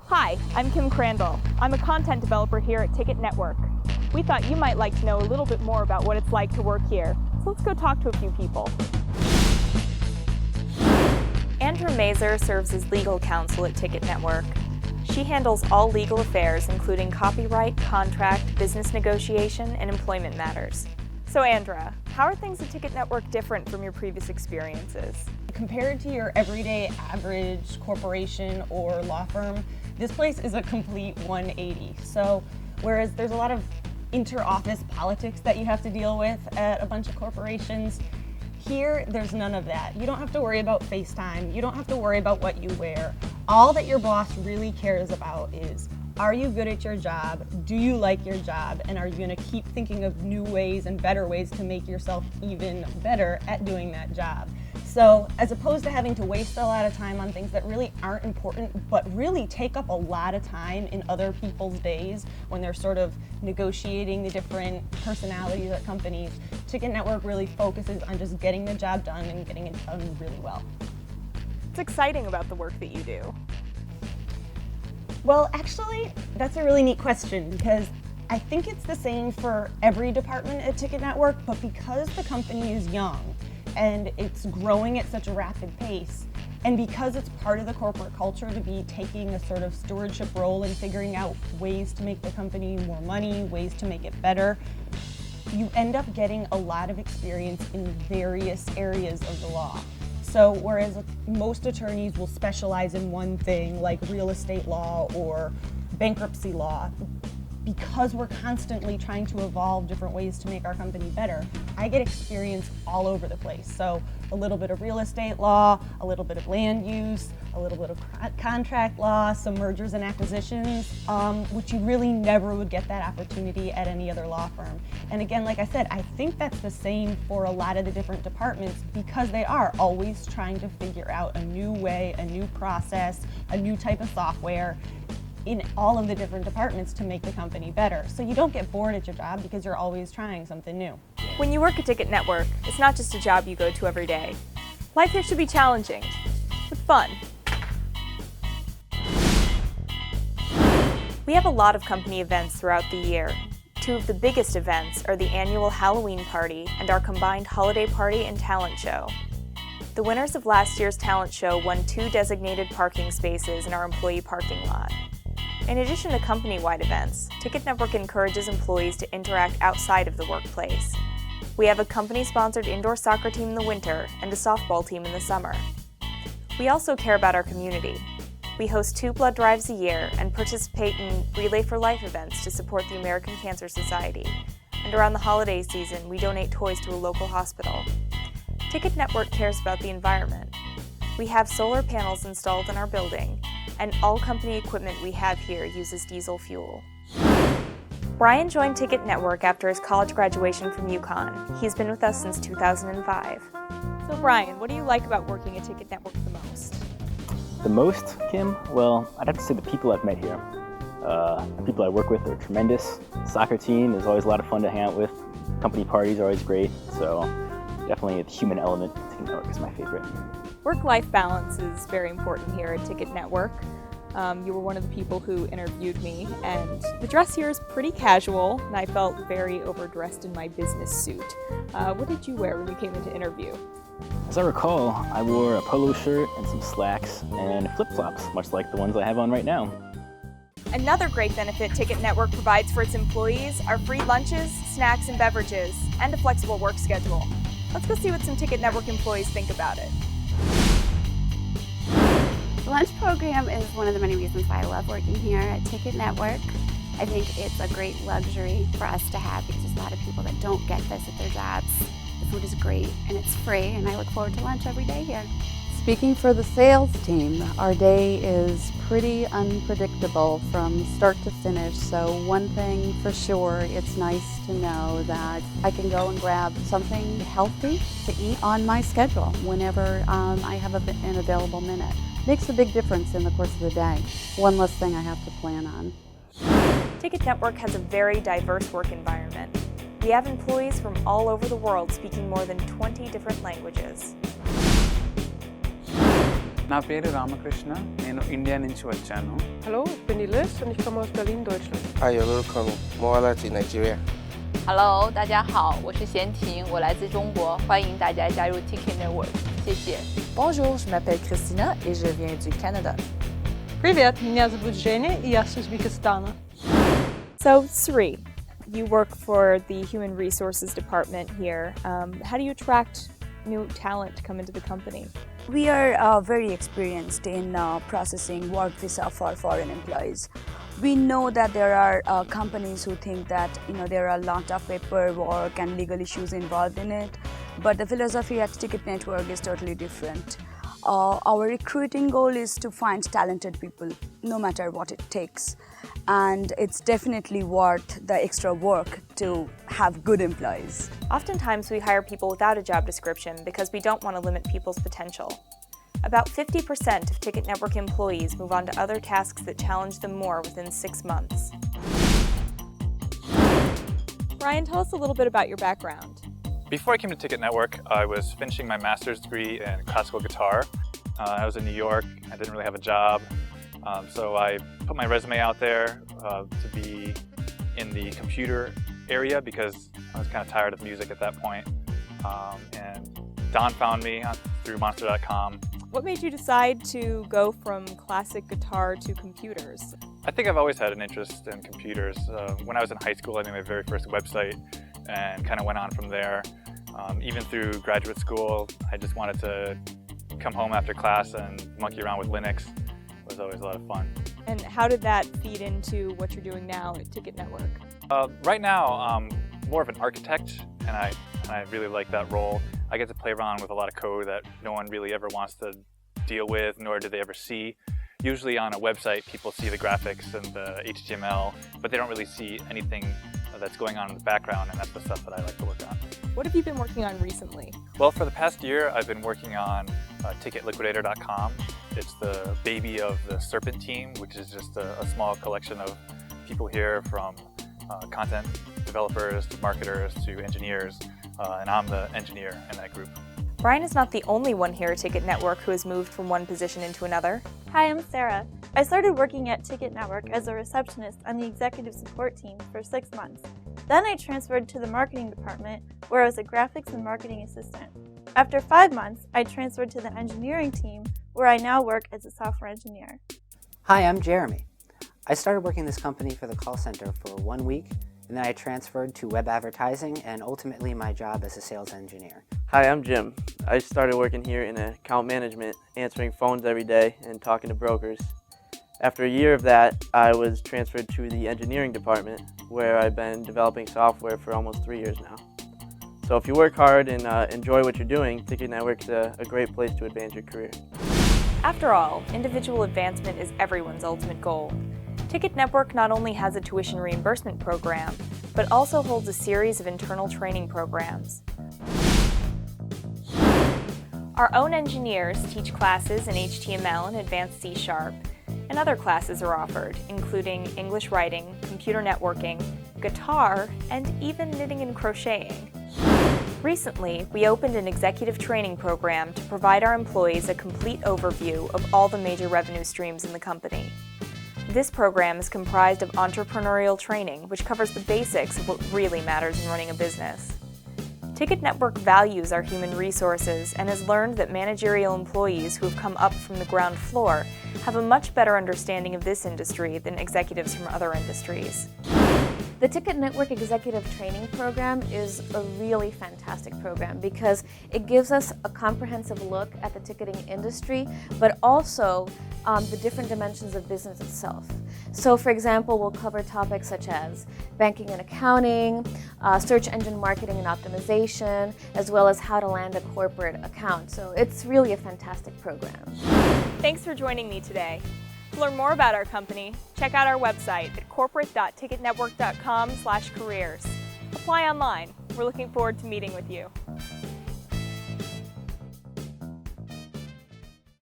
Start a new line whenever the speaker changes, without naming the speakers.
Hi, I'm Kim Crandall. I'm a content developer here at TicketNetwork. We thought you might like to know a little bit more about what it's like to work here. So let's go talk to a few people. Andrew Mazer serves as legal counsel at TicketNetwork. She handles all legal affairs, including copyright, contract, business negotiation, and employment matters. So Andra, how are things at TicketNetwork different from your previous experiences?
Compared to your everyday average corporation or law firm, this place is a complete 180. So whereas there's a lot of inter-office politics that you have to deal with at a bunch of corporations, here there's none of that. You don't have to worry about FaceTime. You don't have to worry about what you wear. All that your boss really cares about is, are you good at your job? Do you like your job? And are you going to keep thinking of new ways and better ways to make yourself even better at doing that job? So as opposed to having to waste a lot of time on things that really aren't important, but really take up a lot of time in other people's days when they're sort of negotiating the different personalities at companies, TicketNetwork really focuses on just getting the job done and getting it done really well.
What's exciting about the work that you do?
Well, actually, that's a really neat question because I think it's the same for every department at TicketNetwork, but because the company is young and it's growing at such a rapid pace, and because it's part of the corporate culture to be taking a sort of stewardship role in figuring out ways to make the company more money, ways to make it better, you end up getting a lot of experience in various areas of the law. So whereas most attorneys will specialize in one thing, like real estate law or bankruptcy law, because we're constantly trying to evolve different ways to make our company better, I get experience all over the place. So a little bit of real estate law, a little bit of land use, a little bit of contract law, some mergers and acquisitions, which you really never would get that opportunity at any other law firm. And again, like I said, I think that's the same for a lot of the different departments because they are always trying to figure out a new way, a new process, a new type of software in all of the different departments to make the company better. So you don't get bored at your job because you're always trying something new.
When you work at TicketNetwork, it's not just a job you go to every day. Life here should be challenging, but fun. We have a lot of company events throughout the year. Two of the biggest events are the annual Halloween party and our combined holiday party and talent show. The winners of last year's talent show won 2 designated parking spaces in our employee parking lot. In addition to company-wide events, TicketNetwork encourages employees to interact outside of the workplace. We have a company-sponsored indoor soccer team in the winter and a softball team in the summer. We also care about our community. We host 2 blood drives a year and participate in Relay for Life events to support the American Cancer Society. And around the holiday season, we donate toys to a local hospital. TicketNetwork cares about the environment. We have solar panels installed in our building, and all company equipment we have here uses diesel fuel. Brian joined TicketNetwork after his college graduation from UConn. He's been with us since 2005. So Brian, what do you like about working at TicketNetwork the most?
The most, Kim? Well, I'd have to say the people I've met here. The people I work with are tremendous. Soccer team is always a lot of fun to hang out with. Company parties are always great, so definitely the human element of TicketNetwork is my favorite.
Work-life balance is very important here at TicketNetwork. You were one of the people who interviewed me, and the dress here is pretty casual, and I felt very overdressed in my business suit. What did you wear when you came into interview?
As I recall, I wore a polo shirt and some slacks and flip-flops, much like the ones I have on right now.
Another great benefit TicketNetwork provides for its employees are free lunches, snacks, and beverages, and a flexible work schedule. Let's go see what some TicketNetwork employees think about it.
The lunch program is one of the many reasons why I love working here at TicketNetwork. I think it's a great luxury for us to have because there's a lot of people that don't get this at their jobs. The food is great and it's free, and I look forward to lunch every day here.
Speaking for the sales team, our day is pretty unpredictable from start to finish, so one thing for sure, it's nice to know that I can go and grab something healthy to eat on my schedule whenever I have an available minute. Makes a big difference in the course of the day. One less thing I have to plan on.
TicketNetwork has a very diverse work environment. We have employees from all over the world speaking more than 20 different languages.
నా పేరు రామకృష్ణ నేను India నుంచి వచ్చాను
Hallo, ich bin die Liz und ich komme aus Berlin, Deutschland.
Hi, welcome. Moalaji, Nigeria.
Hello， 大家好，我是贤婷，我来自中国，欢迎大家加入 TicketNetwork， 谢谢。
Bonjour, je m'appelle Christina et je viens du Canada.
Привет, меня зовут Женя и я с Узбекистана.
So, Sri, you work for the Human Resources Department here. How do you attract new talent to come into the company?
We are very experienced in processing work visa for foreign employees. We know that there are companies who think that there are a lot of paperwork and legal issues involved in it, but the philosophy at TicketNetwork is totally different. Our recruiting goal is to find talented people, no matter what it takes, and it's definitely worth the extra work to have good employees.
Oftentimes we hire people without a job description because we don't want to limit people's potential. About 50% of TicketNetwork employees move on to other tasks that challenge them more within 6 months. Brian, tell us a little bit about your background.
Before I came to TicketNetwork, I was finishing my master's degree in classical guitar. I was in New York. I didn't really have a job, so I put my resume out there to be in the computer area because I was kind of tired of music at that point. And Don found me through Monster.com.
What made you decide to go from classic guitar to computers?
I think I've always had an interest in computers. When I was in high school, I made my very first website and kind of went on from there. Even through graduate school, I just wanted to come home after class and monkey around with Linux. It was always a lot of fun.
And how did that feed into what you're doing now at TicketNetwork?
Right now, I'm more of an architect, and I really like that role. I get to play around with a lot of code that no one really ever wants to deal with, nor do they ever see. Usually on a website, people see the graphics and the HTML, but they don't really see anything that's going on in the background, and that's the stuff that I like to work on.
What have you been working on recently?
Well, for the past year, I've been working on TicketLiquidator.com. It's the baby of the Serpent team, which is just a small collection of people here from content developers to marketers to engineers, and I'm the engineer in that group.
Brian is not the only one here at TicketNetwork who has moved from one position into another.
Hi, I'm Sarah. I started working at TicketNetwork as a receptionist on the executive support team for 6 months. Then I transferred to the marketing department, where I was a graphics and marketing assistant. After 5 months, I transferred to the engineering team, where I now work as a software engineer.
Hi, I'm Jeremy. I started working in this company for the call center for 1 week, and then I transferred to web advertising and ultimately my job as a sales engineer.
Hi, I'm Jim. I started working here in account management, answering phones every day and talking to brokers. After a year of that, I was transferred to the engineering department, where I've been developing software for almost 3 years now. So if you work hard and enjoy what you're doing, TicketNetwork's a great place to advance your career.
After all, individual advancement is everyone's ultimate goal. TicketNetwork not only has a tuition reimbursement program, but also holds a series of internal training programs. Our own engineers teach classes in HTML and Advanced C#, and other classes are offered, including English writing, computer networking, guitar, and even knitting and crocheting. Recently, we opened an executive training program to provide our employees a complete overview of all the major revenue streams in the company. This program is comprised of entrepreneurial training, which covers the basics of what really matters in running a business. TicketNetwork values our human resources and has learned that managerial employees who have come up from the ground floor have a much better understanding of this industry than executives from other industries.
The TicketNetwork Executive Training Program is a really fantastic program because it gives us a comprehensive look at the ticketing industry, but also the different dimensions of business itself. So for example, we'll cover topics such as banking and accounting, search engine marketing and optimization, as well as how to land a corporate account. So it's really a fantastic program.
Thanks for joining me today. To learn more about our company, check out our website at corporate.ticketnetwork.com/careers. Apply online. We're looking forward to meeting with you.